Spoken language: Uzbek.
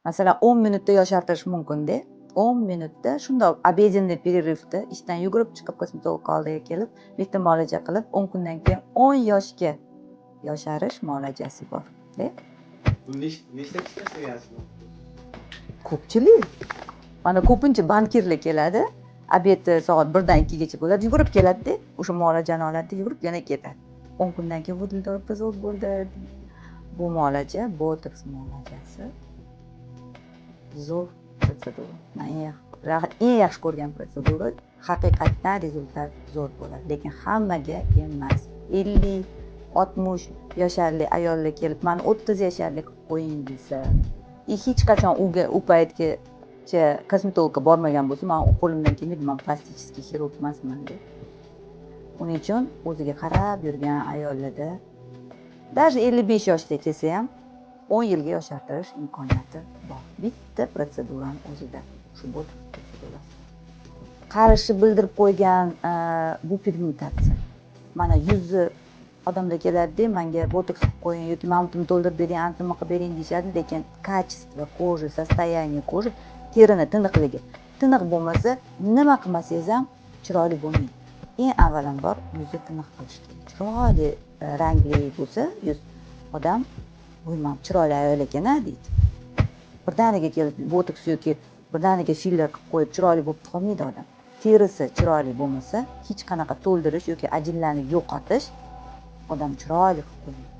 Masalan, 10 minutda yoshartirish mumkin-da. 10 minutda shundoq обеденный перерывda ishdan yugurib chiqib kosmetolog oldiga kelib, bitta muolaja qilib, 10 kundan keyin 10 yoshga yosharish muolajasi bor-da. Nechta kishida sevasizmi? Ko'pchilik. Mana ko'pincha bankirlar keladi. Obed soat 1 dan 2 gacha bo'ladi. Yugurib keladi-da, o'sha muolajani oladi, yugurib yana ketadi. 10 kundan keyin vudildor epizod bo'ldi. Bu muolaja botoks muolajasi. Zo'r protsedura. Men eng yaxshi ko'rgan protsedura, haqiqatdan rezultat zo'r bo'ladi, lekin hammaga emas. 50, 60 yoshli ayollar kelib, "Meni 30 yoshli qilib qo'ying" desa, hech qachon u paytgacha kosmetologga bormagan bo'lsa, men qo'limdan kelmaydi, men plasticheskiy xirurg emasman deb. Uning uchun o'ziga qarab yurgan ayollarda, даже 55 yoshda kelsa ham 10 yilga yoshartirish imkoniyati bor. Bitta protsedurani o'zida, shu botoks protsedurasi. Qarshi bildirib qo'ygan bu pigmentatsiya. Mana yuzi odamlar keladi-da, menga botoks qilib qo'ying yoki mavtini to'ldirib bering, antima qilib bering deyishadi, lekin качество кожи, состояние кожи, terini tiniqligi. Tiniq bo'lmasa, nima qilmasangiz ham chiroyli bo'lmaydi. Eng avvalambor yuzni tiniq qilish kerak. Chiroyli rangli bo'lsa, yuz odam "Voy, chiroyli ayol ekan-a" deydi. Birdaniga kelib botoks yoki birdaniga filler qilib qo'yib chiroyli bo'lib qolmaydi odam. Terisi chiroyli bo'lmasa, hech qanaqa to'ldirish yoki ajinlarni yo'qotish odam chiroyli qilib qo'ymaydi.